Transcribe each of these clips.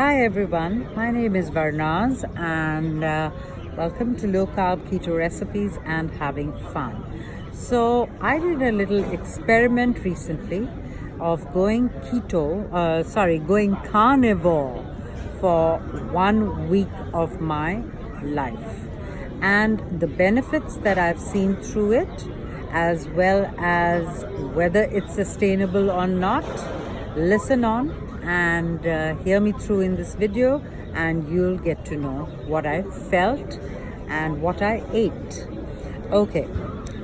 Hi everyone, my name is Varnaz and welcome to Low Carb Keto Recipes and Having Fun. So I did a little experiment recently of going carnivore for 1 week of my life, and the benefits that I've seen through it, as well as whether it's sustainable or not. Listen on and hear me through in this video, and you'll get to know what I felt and what I ate. Okay,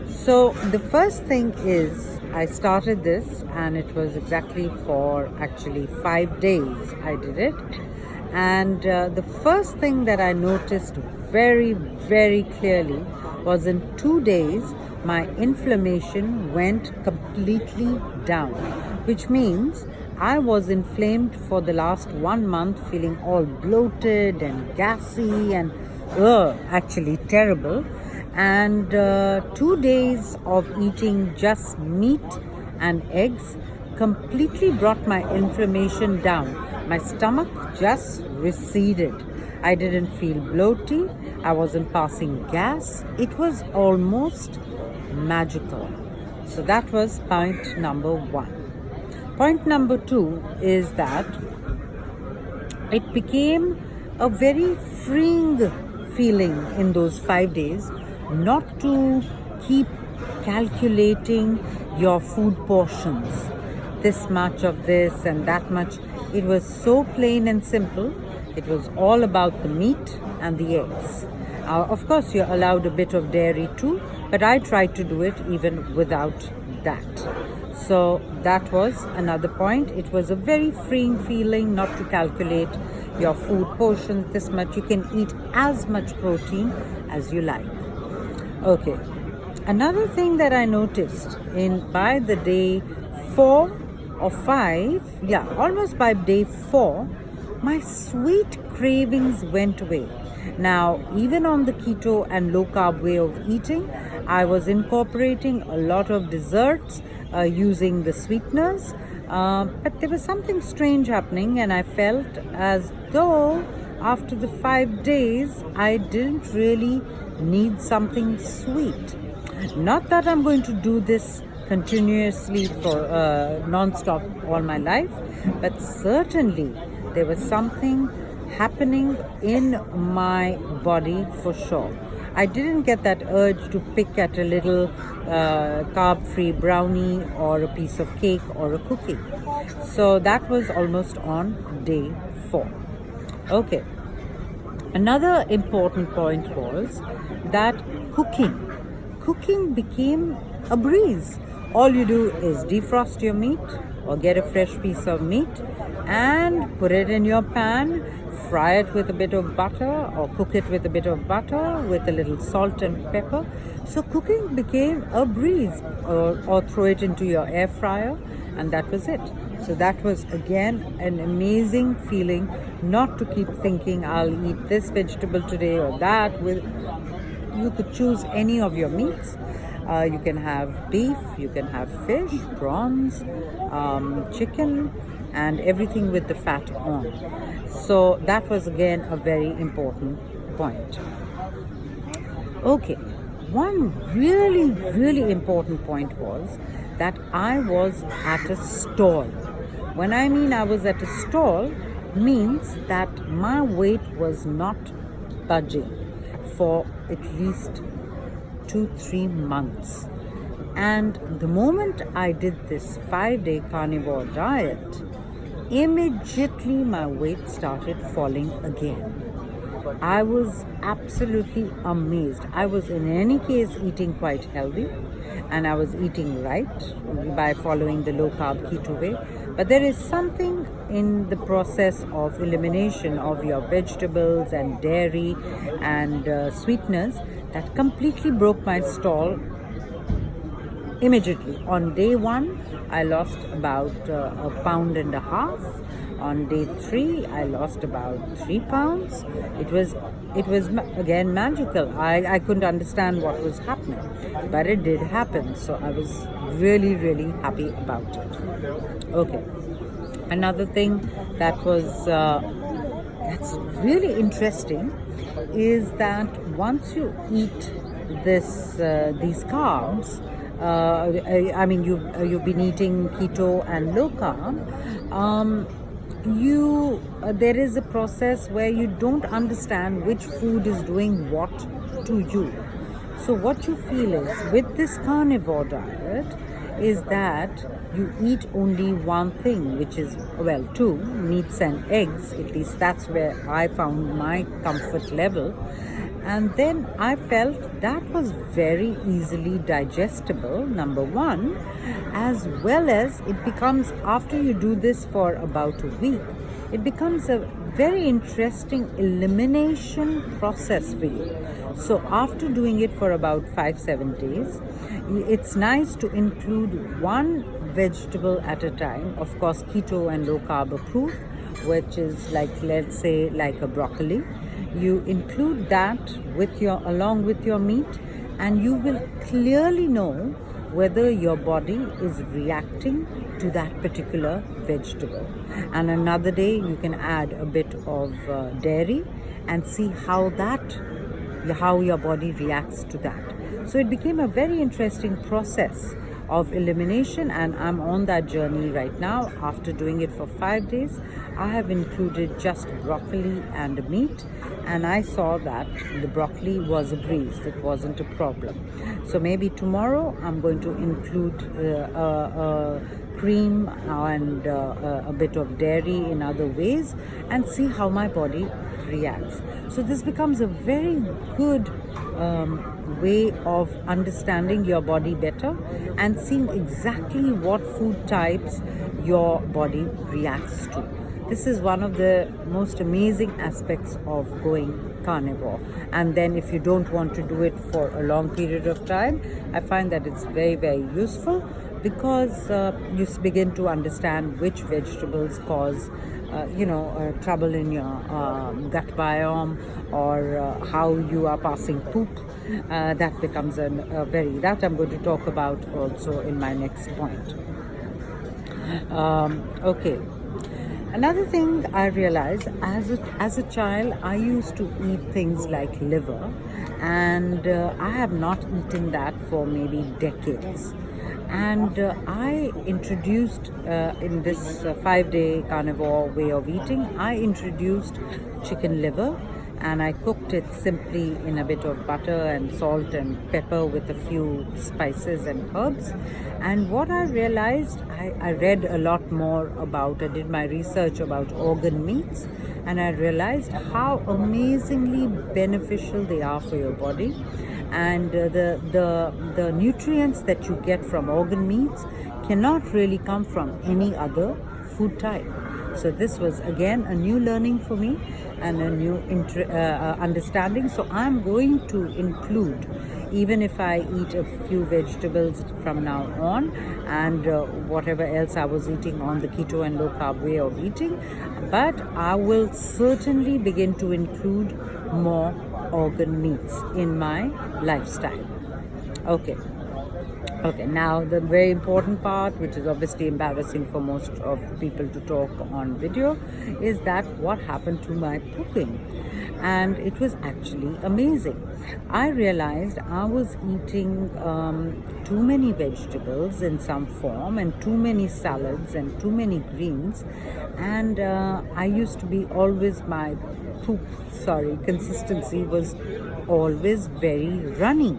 so the first thing is I started this, and it was exactly for actually 5 days I did it. And the first thing that I noticed very, very clearly was in 2 days, my inflammation went completely down, which means I was inflamed for the last 1 month, feeling all bloated and gassy and actually terrible. And 2 days of eating just meat and eggs completely brought my inflammation down. My stomach just receded. I didn't feel bloaty. I wasn't passing gas. It was almost magical. So that was point number 1. Point number 2 is that it became a very freeing feeling in those 5 days not to keep calculating your food portions. This much of this and that much. It was so plain and simple. It was all about the meat and the eggs. Of course, you're allowed a bit of dairy too, but I tried to do it even without that. So that was another point. It was a very freeing feeling not to calculate your food portions this much. You can eat as much protein as you like. Okay. Another thing that I noticed by the day 4 or 5, almost by day 4, my sweet cravings went away. Now, even on the keto and low carb way of eating, I was incorporating a lot of desserts using the sweeteners, but there was something strange happening, and I felt as though after the 5 days I didn't really need something sweet. Not that I'm going to do this continuously for non-stop all my life, but certainly there was something happening in my body for sure. I didn't get that urge to pick at a little carb-free brownie or a piece of cake or a cookie. So that was almost on day 4. Okay. Another important point was that cooking became a breeze. All you do is defrost your meat or get a fresh piece of meat and put it in your pan, fry it with a bit of butter or cook it with a bit of butter with a little salt and pepper. So cooking became a breeze, or throw it into your air fryer, and that was it. So that was again an amazing feeling, not to keep thinking I'll eat this vegetable today or that. You could choose any of your meats. You can have beef, you can have fish, prawns, chicken, and everything with the fat on. So that was again a very important point. Okay, one really, really important point was that I was at a stall. When I mean I was at a stall, means that my weight was not budging for at least 2-3 months. And the moment I did this 5-day carnivore diet, immediately my weight started falling again. I was absolutely amazed. I was in any case eating quite healthy, and I was eating right by following the low carb keto way. But there is something in the process of elimination of your vegetables and dairy and sweeteners that completely broke my stall immediately. On day 1, I lost about 1.5 pounds. On day 3, I lost about 3 pounds. It was again magical. I couldn't understand what was happening, but it did happen. So I was really, really happy about it. Okay. Another thing that was that's really interesting is that once you eat these carbs, I mean you've been eating keto and low carb. There is a process where you don't understand which food is doing what to you. So what you feel is with this carnivore diet is that you eat only one thing, which is, well, two, meats and eggs. At least that's where I found my comfort level. And then I felt that was very easily digestible, number one, as well as it becomes, after you do this for about a week, it becomes a very interesting elimination process for you. So after doing it for about 5-7 days, it's nice to include one vegetable at a time, of course keto and low carb approved, which is like, let's say, like a broccoli. You include that along with your meat, and you will clearly know whether your body is reacting to that particular vegetable. And another day you can add a bit of dairy and see how your body reacts to that. So it became a very interesting process of elimination, and I'm on that journey right now. After doing it for 5 days, I have included just broccoli and meat, and I saw that the broccoli was a breeze. It wasn't a problem. So maybe tomorrow I'm going to include cream and a bit of dairy in other ways and see how my body reacts. So this becomes a very good way of understanding your body better and seeing exactly what food types your body reacts to. This is one of the most amazing aspects of going carnivore. And then if you don't want to do it for a long period of time, I find that it's very, very useful, because you begin to understand which vegetables cause trouble in your gut biome, or how you are passing poop. That becomes that I'm going to talk about also in my next point. Okay. Another thing I realized, as a child, I used to eat things like liver, and I have not eaten that for maybe decades. And I introduced in this 5-day carnivore way of eating, I introduced chicken liver, and I cooked it simply in a bit of butter and salt and pepper with a few spices and herbs. And what I realized, I read a lot more I did my research about organ meats, and I realized how amazingly beneficial they are for your body. And the nutrients that you get from organ meats cannot really come from any other food type. So this was again a new learning for me and a new understanding. So I'm going to include, even if I eat a few vegetables from now on, and whatever else I was eating on the keto and low carb way of eating, but I will certainly begin to include more organ meats in my lifestyle. Okay, now the very important part, which is obviously embarrassing for most of people to talk on video, is that what happened to my pooping. And it was actually amazing. I realized I was eating too many vegetables in some form, and too many salads and too many greens, and I used to be always, my consistency was always very runny.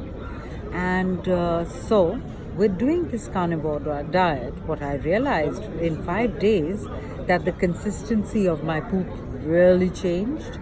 And so with doing this carnivore diet, what I realized in 5 days, that the consistency of my poop really changed.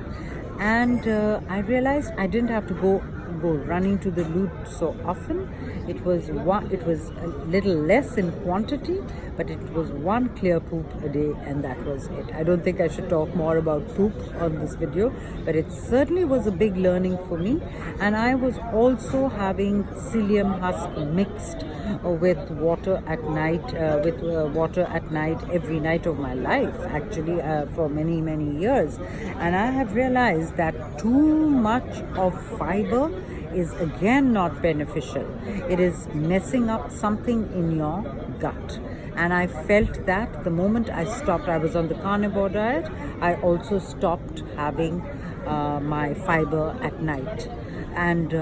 And I realized I didn't have to go running to the loo so often. It was a little less in quantity, but it was one clear poop a day, and that was it. I don't think I should talk more about poop on this video, but it certainly was a big learning for me. And I was also having psyllium husk mixed with water at night, every night of my life, actually, for many years. And I have realized that too much of fiber is again not beneficial. It is messing up something in your gut. And I felt that the moment I stopped, I was on the carnivore diet, I also stopped having my fiber at night. And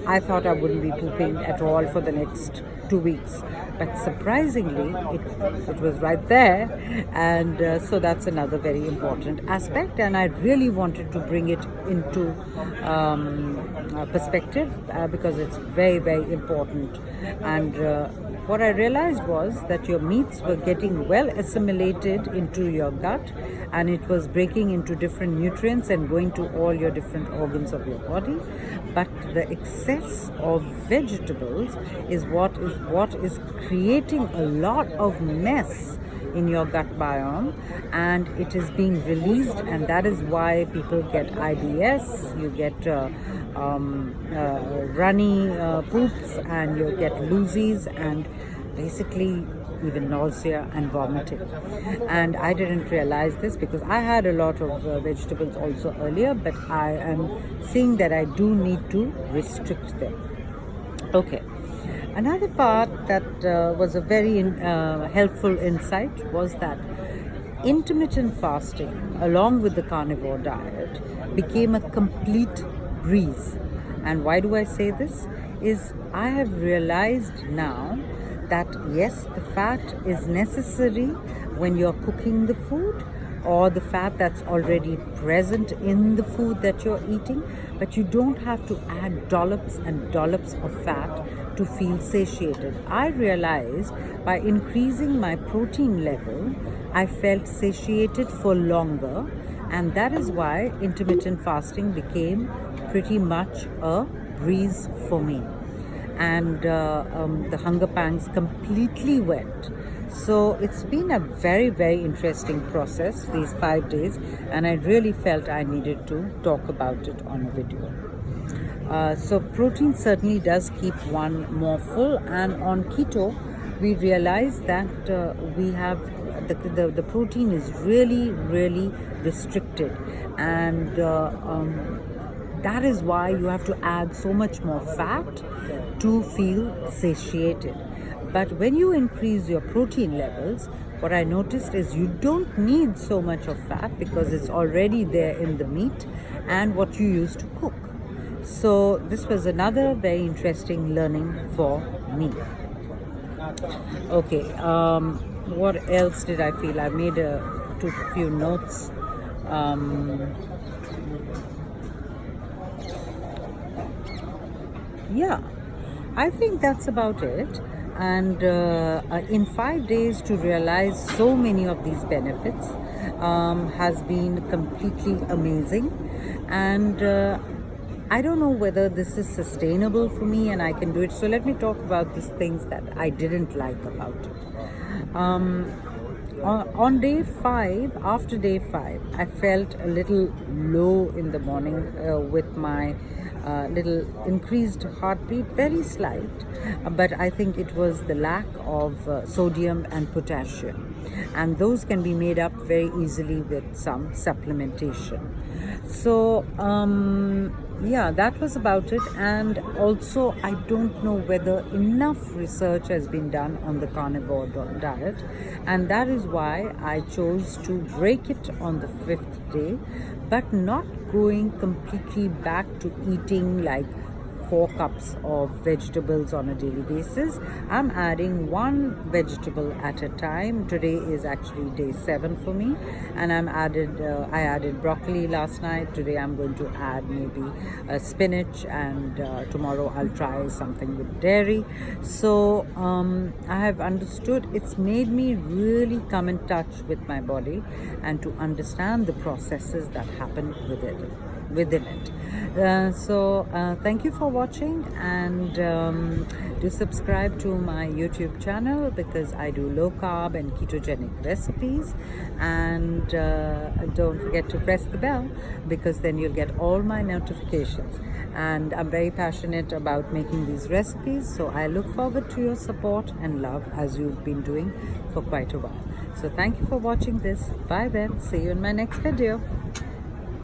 I thought I wouldn't be pooping at all for the next 2 weeks, but surprisingly it was right there. And so that's another very important aspect, and I really wanted to bring it into perspective because it's very, very important. And what I realized was that your meats were getting well assimilated into your gut, and it was breaking into different nutrients and going to all your different organs of your body. But the excess of vegetables is what is creating a lot of mess in your gut biome, and it is being released, and that is why people get IBS, you get runny poops, and you get loosies, and basically even nausea and vomiting. And I didn't realize this because I had a lot of vegetables also earlier, but I am seeing that I do need to restrict them. Okay. Another part that was a very helpful insight was that intermittent fasting, along with the carnivore diet, became a complete breeze. And why do I say this? Is I have realized now that yes, the fat is necessary when you're cooking the food, or the fat that's already present in the food that you're eating, but you don't have to add dollops and dollops of fat to feel satiated. I realized by increasing my protein level, I felt satiated for longer, and that is why intermittent fasting became pretty much a breeze for me. And the hunger pangs completely went. So it's been a very, very interesting process these 5 days, and I really felt I needed to talk about it on a video. So protein certainly does keep one more full, and on keto we realize that we have the protein is really, really restricted, and that is why you have to add so much more fat to feel satiated. But when you increase your protein levels, what I noticed is you don't need so much of fat because it's already there in the meat and what you use to cook. So this was another very interesting learning for me. Okay, what else did I feel? I made took a few notes. Yeah, I think that's about it. And in 5 days to realize so many of these benefits has been completely amazing. And I don't know whether this is sustainable for me and I can do it. So let me talk about these things that I didn't like about it. On day 5, after day 5, I felt a little low in the morning with my little increased heartbeat, very slight, but I think it was the lack of sodium and potassium, and those can be made up very easily with some supplementation. So yeah, that was about it. And also I don't know whether enough research has been done on the carnivore diet, and that is why I chose to break it on the 5th day, but not going completely back to eating like 4 cups of vegetables on a daily basis. I'm adding 1 vegetable at a time. Today is actually day 7 for me, and I added broccoli last night. Today I'm going to add maybe spinach, and tomorrow I'll try something with dairy. So I have understood, it's made me really come in touch with my body and to understand the processes that happen within it. So thank you for watching, and do subscribe to my YouTube channel because I do low carb and ketogenic recipes, and don't forget to press the bell because then you'll get all my notifications. And I'm very passionate about making these recipes, so I look forward to your support and love as you've been doing for quite a while. So thank you for watching this. Bye then. See you in my next video.